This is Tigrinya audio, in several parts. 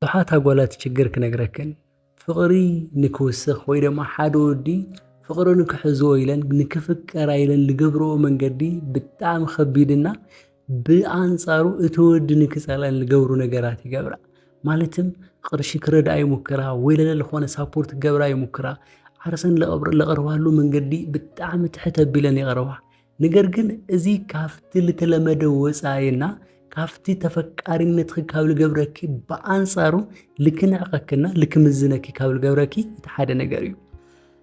ብዙሓት ኣጓላት ችግር ክነግረክን ፍቕሪ ንክውስኽ ወይ ድማ ሓደ ወዲ ፍቕሪ ንክሕዝዎ ኢለን ንክፍቀራ ኢለን ዝገብርኦ መንገዲ ብጣዕሚ ከቢድና ብኣንጻሩ እቲ ወዲ ንክፀልአን ዝገብሩ ነገራት ይገብራ። ማለትም ቅርሺ ክረድኣ ይሙክራ ወይ ዝኾነ ሳፖርት ክገብራ ይሙክራ። ዓርሰን ለቕርባሉ መንገዲ ብጣዕሚ ትሕት ኣቢለን ይቐርባ። ነገር ግን እዚ ካብቲ ዝተለመደ ወፃኢና ካፍቲ ተፈቃሪነት ካብ ዝገብረኪ ብኣንጻሩ ልክንዕቐክና ልክምዝነኪ ካብ ዝገብረኪ እቲ ሓደ ነገር እዩ።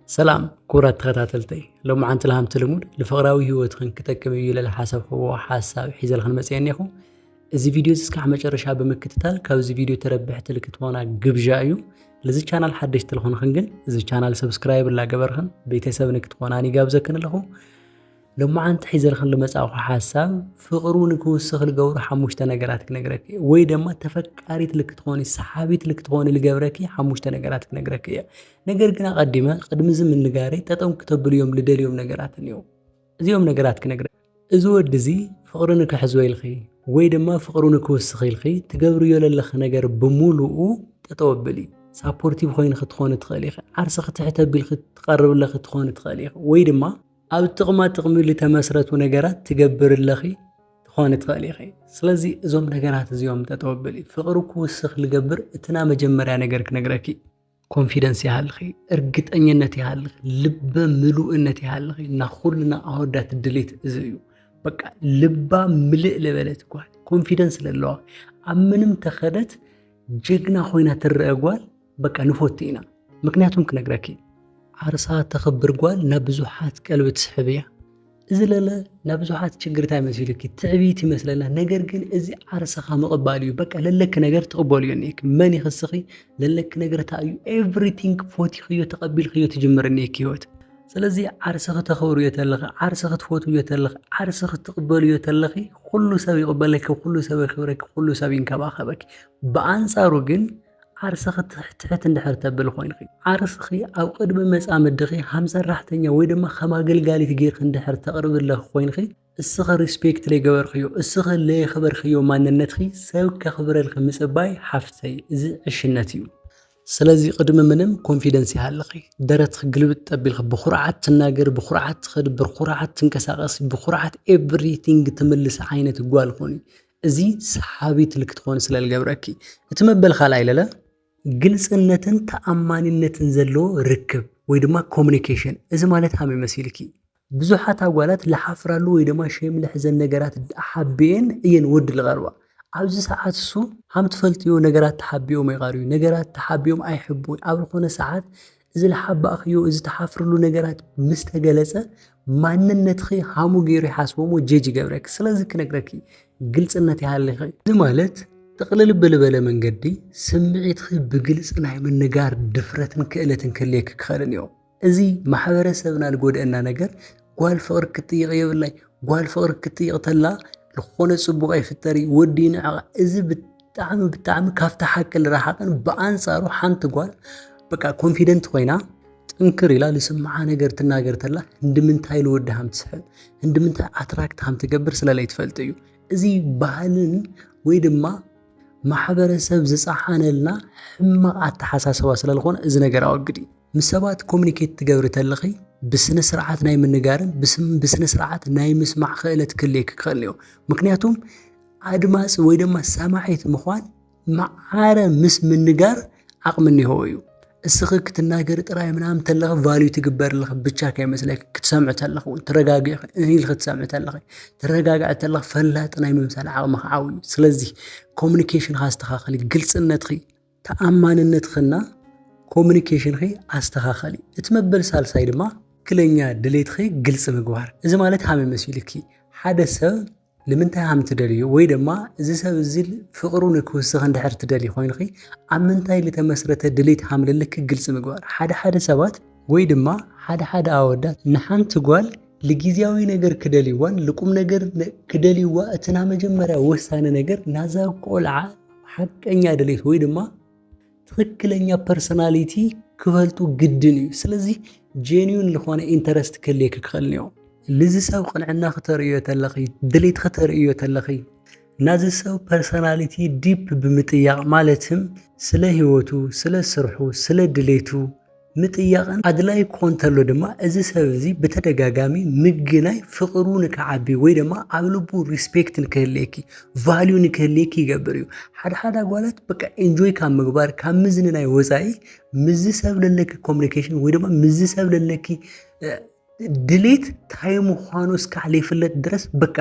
ሰላም ክቡራት ተኸታተልተይ ሎማዓንቲ ለሃምቲ ልሙድ ንፍቕራዊ ህይወትክን ክጠቅም እዩ ኢለ ዝሓሰብክዎ ሓሳብ ሒዘልክን መፅአ እኒኹ። እዚ ቪድዮ እስካብ መጨረሻ ብምክትታል ካብዚ ቪድዮ ተረብሕቲ ልክትኾና ግብዣ እዩ። ለዚ ቻናል ሓደሽቲ ልኹንክን ግን እዚ ቻናል ሰብስክራይብ ላገበርክን ቤተሰብ ንክትኾናኒ ጋብዘክን ኣለኹ። ሎማዓንቲ ሒዘልክን ልመጻኹ ሓሳብ ፍቕሩ ንክውስኽ ዝገብሩ 5 ነገራት ክነግረኪ ወይ ድማ ተፈቃሪት ልክትኾኒ ሰሓቢት ልክትኾኒ ዝገብረኪ 5 ነገራት ክነግረኪ እየ። ነገር ግን ኣቐዲመ ቅድሚ እዚ ምንጋረይ ጠጠም ክተብልዮም ልደልዮም ነገራት እኒአው። እዚኦም ነገራት ክነግረ እዚ ወዲ እዚ ፍቕሪ ንክሕዝዎ ኢልኺ ወይ ድማ ፍቕሩ ንክውስኽ ኢልኺ ትገብርዮ ዘለኽ ነገር ብምሉኡ ጠጠው ኣበሊ። ሳፖርቲቭ ኮይኑ ክትኾን ትኽእል ኢኻ። ዓርሲ ክትሕት ኣቢልክ ትቐርብለኽ ክትኾን ትኽእል ኢኻ ወይ ድማ ኣብ ጥቕሚ ዝተመስረቱ ነገራት ትገብርለኺ ትኾን ትኽእል ኢኻ። ስለዚ እዞም ነገራት እዚኦም ጠጠው ኣበሊ። ፍቕሪ ክውስኽ ዝገብር እትና መጀመርያ ነገር ክነግረኪ ኮንፊደንስ ይሃልኺ፣ እርግጠኝነት ይሃልኺ፣ ልበ ምሉእነት ይሃልኺ። እና ኩልና ኣወዳት ድሌት እዚ እዩ። በቃ ልባ ምልእ ለበለት ጓል ኮንፊደንስ ለለዋ ኣብ ምንም ተኸደት ጀግና ኮይና ትረአ ጓል በቃ ንፎቲ ኢና። ምክንያቱም ክነግረኪ ዓርሳ ተኸብር ጓል ናብ ብዙሓት ቀልቢ ትስሕብ እያ። እዚ ለለ ናብ ብዙሓት ችግርታ ይመስልኪ ትዕቢት ይመስለና። ነገር ግን እዚ ዓርሰኻ ምቕባል እዩ። በቃ ለለክ ነገር ትቕበሉ እኒአክ መን ይኽስኺ ለለክ ነገር ታዩ ኤቭሪቲንግ ፎቲኽዮ ተቐቢልክዮ ትጅምር እኒአክ ህይወት። ስለዚ ዓርሲ ክተኽብሩ እዮ ተለኺ፣ ዓርሲ ክትፈትው እዮ ተለኺ፣ ዓርሲ ክትቕበሉ እዮ ተለኺ ኩሉ ሰብ ይቕበለኪ፣ ኩሉ ሰብ ይኽብረኪ፣ ኩሉ ሰብ ይንከባኸበኪ። ብኣንጻሩ ግን ዓርሲ ክትሕት እንድሕር ተብል ኮይንኺ ዓርስኺ ኣብ ቅድሚ መጻምድኺ ሃም ሰራሕተኛ ወይ ድማ ከም ኣገልጋሊት ጌርክ እንድሕር ተቕርብለኽ ኮይንኺ እስኺ ሪስፔክት ለይገበርክዮ እስኺ ለይኽበርክዮ ማንነትኺ ሰብ ከኽብረልክ ምጽባይ ሓፍተይ እዚ ዕሽነት እዩ። ስለዚ ቅድሚ ምንም ኮንፊደንስ ይሃልኺ፣ ደረትኺ ግልብጥ ኣቢልኺ ብኹርዓት ትናገር፣ ብኹርዓት ትኸድብር፣ ብኹርዓት ትንቀሳቐስ፣ ብኹርዓት ኤቭሪቲንግ ትምልስ ዓይነት ጓል ኾኒ። እዚ ሰሓቢት ልክትኾን ስለልገብረኪ እቲ መበል ካልኣይ ለለ ግልጽነትን ተኣማንነትን ዘለዎ ርክብ ወይ ድማ ኮሙኒኬሽን። እዚ ማለት ሃመ መሲልኪ ብዙሓት ኣጓላት ለሓፍራሉ ወይ ድማ ሸም ለሕዘን ነገራት ሓቢአን እየን ወዲ ዝቐርባ። ኣብዚ ሰዓት እሱ ሃም ትፈልጥዮ ነገራት ተሓቢኦም ኣይቐርዩ፣ ነገራት ተሓቢኦም ኣይሕቡ። ኣብ ዝኾነ ሰዓት እዚ ለሓባእኽዮ እዚ ተሓፍርሉ ነገራት ምስ ተገለጸ ማንነትኺ ሃሙ ገይሩ ይሓስቦሞ ጀጅ ይገብረኪ። ስለዚ ክነግረኪ ግልጽነት ይሃልኺ። እዚ ማለት ጥቕልል ብልበለ መንገዲ ስምዒትኺ ብግልጽ ናይ ምንጋር ድፍረትን ክእለትን ክህልየክ ክኽእል እኒኦ። እዚ ማሕበረሰብና ዝጎድአና ነገር ጓል ፍቕሪ ክትጥይቕ የብላይ። ጓል ፍቕሪ ክትጥይቕ ተላ ዝኾነ ጽቡቕ ኣይፍጠሪ ወዲ ንዕቓ። እዚ ብጣዕሚ ካብታ ሓቂ ዝረሓቐን። ብኣንጻሩ ሓንቲ ጓል በቃ ኮንፊደንት ኮይና ጥንክር ኢላ ልስምዓ ነገር ትናገር ተላ እንድምንታይ ልወዲ ሃም ትስሕብ እንድምንታይ ኣትራክት ሃም ትገብር ስለለይ ትፈልጥ እዩ። እዚ ባህልን ወይ ድማ ማሕበረሰብ ዝፀሓነልና ሕማቕ ኣተሓሳስባ ስለዝኾነ እዚ ነገር ኣወግዲ። ምስ ሰባት ኮሙኒኬት ትገብሪ ተለኺ ብስነ ስርዓት ናይ ምንጋርን ብስነ ስርዓት ናይ ምስማዕ ክእለት ክህልየክ ክኽእል እኒኦ። ምክንያቱም ኣድማፂ ወይ ድማ ሰማዒት ምዃን መዓረ ምስ ምንጋር ዓቕሚ እኒሆ እዩ። እስኺ ክትናገር ጥራይ ምናምን ተለኺ ቫልዩ ትግበርለኺ ብቻ ከይመስለኪ ክትሰምዕ ተለኺ እውን ተረጋጊዕኺ ኢልኺ ትሰምዕ ተለኺ ተረጋግዕ ተለኺ ፈላጥ ናይ ምምሳል ዓቕምኺ ዓብዩ። ስለዚ ኮሙኒኬሽንካ ኣስተኻኸሊ፣ ግልጽነትኺ ተኣማንነትኽና ኮሙኒኬሽንኺ ኣስተኻኸሊ። እቲ መበል ሳልሳይ ድማ ትክክለኛ ድሌትኺ ግልጽ ምግባር። እዚ ማለት ሃመ መሲልኪ ሓደ ሰብ ንምንታይ ሃም ትደልዩ ወይ ድማ እዚ ሰብ እዚ ፍቕሩ ንክውስኽ እንድሕር ትደልዩ ኮይንኺ ኣብ ምንታይ ዝተመስረተ ድሌት ሃም ለለኪ ግልጽ ምግባር። ሓደ ሰባት ወይ ድማ ሓደ ኣወዳት ንሓንቲ ጓል ለጊዜያዊ ነገር ክደልይዋን ልቁም ነገር ክደልይዋ እትና መጀመርያ ወሳነ ነገር ናዛ ቆልዓ ሓቀኛ ድሌት ወይ ድማ ትክክለኛ ፐርሶናሊቲ ክፈልጡ ግድን እዩ። ስለዚ ጄኒዩን ዝኾነ ኢንተረስት ክህልየክ ክኽእል እኒኦ። ልዚ ሰብ ቅንዕና ክተርእዮ ተለኺ ድሌት ክተርእዮ ተለኺ ናዚ ሰብ ፐርሰናሊቲ ዲፕ ብምጥያቕ ማለትም ስለ ህይወቱ ስለ ስርሑ ስለ ድሌቱ ምጥያቕን ኣድላይ ክኾን ተሎ ድማ እዚ ሰብ እዚ ብተደጋጋሚ ምግናይ ፍቕሩ ንክዓቢ ወይ ድማ ኣብ ልቡ ሪስፔክት ንክህልየኪ ቫልዩ ንክህልየኪ ይገብር እዩ። ሓደ ኣጓላት በቃ ኤንጆይ ካብ ምግባር ካብ ምዝንናይ ወፃኢ ምዝ ሰብ ለለኪ ኮሚኒኬሽን ወይ ድማ ምዝ ሰብ ለለኪ ድሌት ታይ ምዃኑ እስካዕ ለይፍለጥ ድረስ በቃ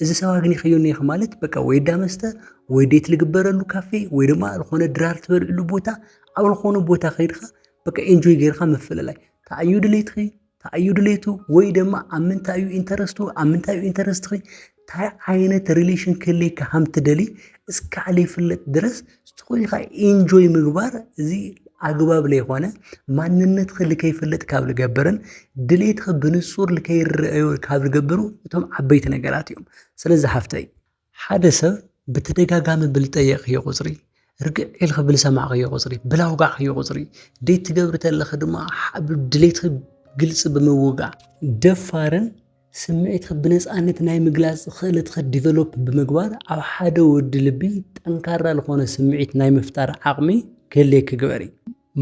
እዚ ሰብ ኣግኒኸዮ ነይኽ ማለት በቃ ወይ ዳ መስተ ወይ ዴት ልግበረሉ ካፌ ወይ ድማ ዝኾነ ድራር ትበልዕሉ ቦታ ኣብ ዝኾነ ቦታ ከይድኻ በቃ ኤንጆይ ጌርካ ምፍለላይ ታዩ ድሌትኺ ታዩ ድሌቱ ወይ ድማ ኣብ ምንታይ እዩ ኢንተረስቱ ኣብ ምንታይ እዩ ኢንተረስትኺ ታይ ዓይነት ሪሌሽን ክህልየካ ሃም ትደሊ እስካዕ ለይፍለጥ ድረስ ዝኾይኻ ኤንጆይ ምግባር እዚ ኣግባብ ለይኾነ ማንነትኺ ልከይፍለጥ ካብ ልገብርን ድሌትኺ ብንጹር ልከይርአዮ ካብ ልገብሩ እቶም ዓበይቲ ነገራት እዮም። ስለዚ ሓፍተይ ሓደ ሰብ ብተደጋጋሚ ብልጠየቕዮ ቁፅሪ ርግዕ ኢልኺ ብልሰማዕኽዮ ቁፅሪ ብላውጋዕኽዮ ቁፅሪ ዴት ትገብሪ ተለኺ ድማ ድሌትኺ ግልፂ ብምውጋዕ ደፋርን ስምዒትኺ ብነፃነት ናይ ምግላፅ ክእለትኺ ዲቨሎፕ ብምግባር ኣብ ሓደ ወዲ ልቢ ጠንካራ ዝኾነ ስምዒት ናይ ምፍጣር ዓቕሚ ክህልየኪ ግበሪ።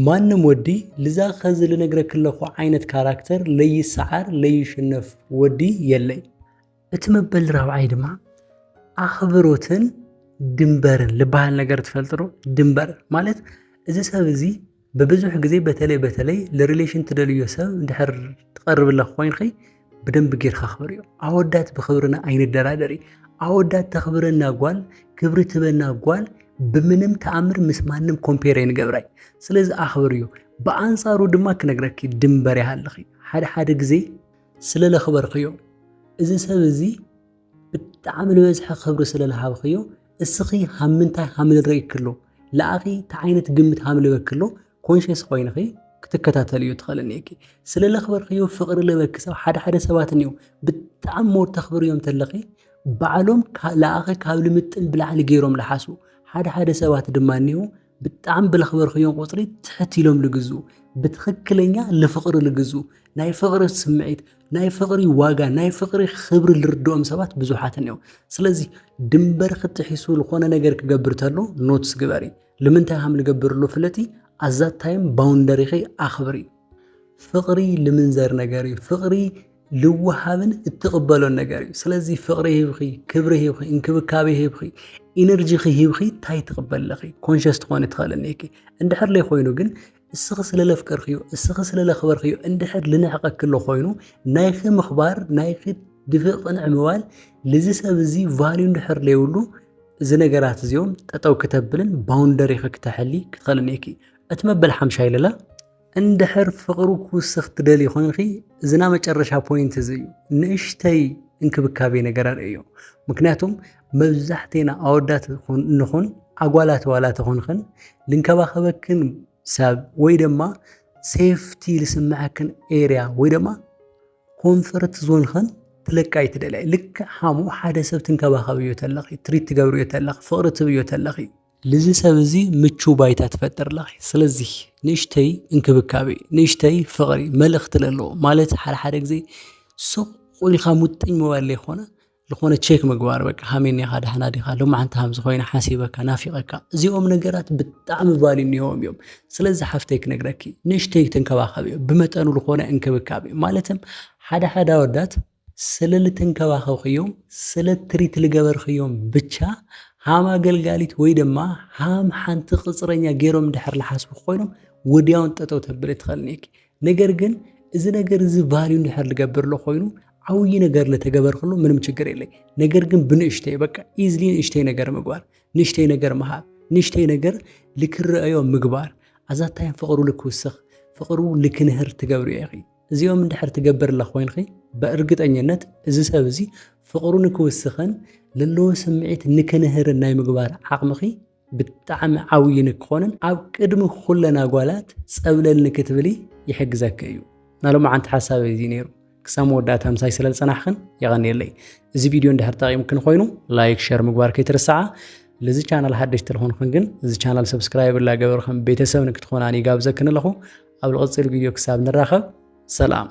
ማንም ወዲ ልዛ ኸዚ ልነግረክ ኣለኹ ዓይነት ካራክተር ለይሰዓር ለይሽነፍ ወዲ የለይ። እቲ መበል ራብዓይ ድማ ኣኽብሮትን ድንበርን ልበሃል ነገር ትፈልጥሮ ድንበር ማለት እዚ ሰብ እዚ በብዙሕ ግዜ በተለይ ለሪሌሽን ትደልዮ ሰብ እንድሕር ትቐርብለኽ ኮይንኺ ብደንብ ጌርካ ኣኽብር እዩ። ኣወዳት ብኽብርና ኣይንደራደሪ ኣወዳት ተኽብረና ጓል ክብሪ ትበና ጓል ብምንም ተኣምር ምስ ማንም ኮምፔር ኣይንገብራይ። ስለዚ ኣኽብር እዩ። ብኣንጻሩ ድማ ክነግረኪ ድንበር ይሃልኺ ሓደ ግዜ ስለ ለኽበርክዮ እዚ ሰብ እዚ ብጣዕሚ ልበዝሐ ክብሪ ስለ ለሃብክዮ እስኺ ሃምንታይ ሃምልርኢ ክሎ ለኣኺ ተዓይነት ግምት ሃምልበክሎ ኮንሽስ ኮይንኺ ክትከታተል እዩ ትኽእልኒኪ ስለ ለኽበርክዮ ፍቕሪ ልበኪ ሰብ ሓደ ሰባት እኒኦ ብጣዕሚ ሞር ተኽብርዮም ተለኺ ባዕሎም ለኣኺ ካብ ልምጥን ብላዕሊ ገይሮም ዝሓስቡ ሓደ ሰባት ድማ እኒኦ ብጣዕሚ ብለኽበርክዮም ቁፅሪ ትሕት ኢሎም ልግዙ ብትኽክለኛ ለፍቕሪ ልግዙ ናይ ፍቕሪ ስምዒት ናይ ፍቕሪ ዋጋ ናይ ፍቕሪ ክብሪ ልርድኦም ሰባት ብዙሓት እኒኦ። ስለዚ ድንበር ክትሒሱ ዝኾነ ነገር ክገብር ተሎ ኖትስ ግበሪ ልምንታይ ሃም ልገብርሎ ፍለጢ ኣዛት ታይም ባውንደሪኺ ኣኽብሪ። ፍቕሪ ልምንዘር ነገር እዩ። ፍቕሪ ልወሃብን እትቕበሎን ነገር እዩ። ስለዚ ፍቕሪ ሂብኺ ክብሪ ሂብኺ እንክብካቤ ሂብኺ ኢነርጂኺ ሂብኺ ታይ ትቕበለኺ ኮንሽስ ትኾን ትኽእልኒኪ እንድሕር ለይ ኮይኑ ግን እስኺ ስለ ለፍቀርክዮ እስኺ ስለ ለኽበርክዮ እንድሕር ልንዕቐክሎ ኮይኑ ናይኺ ምኽባር ናይኺ ድፍቕ ቅንዕ ምባል ልዚ ሰብ እዚ ቫልዩ እንድሕር ለይብሉ እዚ ነገራት እዚኦም ጠጠው ከተብልን ባውንደሪኺ ክትሕሊ ክትኽእልኒኪ። እቲ መበል ሓምሻይ ልላ እንድሕር ፍቕሩ ክውስኽ ትደሊ ኮይንኺ እዝና መጨረሻ ፖይንት እዚ እዩ ንእሽተይ እንክብካቤ ነገር ኣርእዮ። ምክንያቱም መብዛሕቴና ኣወዳት ንኹን ኣጓላት ዋላት ኾንኽን ልንከባኸበክን ሰብ ወይ ድማ ሴፍቲ ልስምዐክን ኤርያ ወይ ድማ ኮንፈርት ዞንኽን ትለቃይ ትደልይ ልክ ሓሙ ሓደ ሰብ ትንከባኸብዮ ተለኺ ትሪት ትገብርዮ ተለኺ ፍቕሪ ትብዮ ተለኺ ልዚ ሰብ እዚ ምቹ ባይታ ትፈጥር ለኺ። ስለዚ ንእሽተይ እንክብካቤ ንእሽተይ ፍቕሪ መልእኽቲ ለለዎ ማለት ሓደ ግዜ ሱቕ ኢልካ ሙጥኝ ምባል ለይኾነ ዝኾነ ቼክ ምግባር በቃ ሃሜን ኢኻ ደሕና ዲኻ ሎማዓንቲ ሃምዚ ኮይና ሓሲበካ ናፊቐካ እዚኦም ነገራት ብጣዕሚ ቫልዩ እኒሆም እዮም። ስለዚ ሓፍተይ ክነግረኪ ንእሽተይ ትንከባኸብዮ ብመጠኑ ዝኾነ እንክብካቤ ማለትም ሓደ ኣወዳት ስለ ልትንከባኸብክዮም ስለ ትሪት ልገበርክዮም ብቻ ሃም ኣገልጋሊት ወይ ድማ ሃም ሓንቲ ቅፅረኛ ገይሮም እንድሕር ዝሓስቡ ኮይኖም ወዲያውን ጠጠው ተብል ትኽእልኒኪ። ነገር ግን እዚ ነገር እዚ ቫልዩ እንድሕር ልገብርሎ ኮይኑ ዓውይ ነገር ለተገበርክሎ ምንም ችግር የለይ። ነገር ግን ብንእሽተይ በቃ ኢዝሊ ንእሽተይ ነገር ምግባር ንእሽተይ ነገር መሃብ ንእሽተይ ነገር ልክርአዮ ምግባር ኣዛታይም ፍቕሩ ልክውስኽ ፍቕሩ ልክንህር ትገብሩ ኢኺ። እዚኦም እንድሕር ትገብርላ ኮይንኺ በእርግጠኝነት እዚ ሰብ እዚ ፍቕሩ ንክውስኽን ለለዎ ስምዒት ንክንህርን ናይ ምግባር ዓቕምኺ ብጣዕሚ ዓውይ ንክኾንን ኣብ ቅድሚ ኩለና ጓላት ፀብለል ንክትብሊ ይሕግዘካ እዩ። ናሎማዓንቲ ሓሳብ እዚ ነይሩ ክሳብ መወዳእታ ምሳይ ስለ ዝፀናሕክን ይቐኒየለይ። እዚ ቪድዮ እንድሕር ጠቒምክን ኮይኑ ላይክ ሸር ምግባር ከይትርስዓ። ለዚ ቻናል ሓደሽቲ ዝኾንክን ግን እዚ ቻናል ሰብስክራይብ ላገበርክን ቤተሰብ ንክትኾናኒ ጋብዘክን ኣለኹ። ኣብ ልቕፅል ቪድዮ ክሳብ ንራኸብ ሰላም።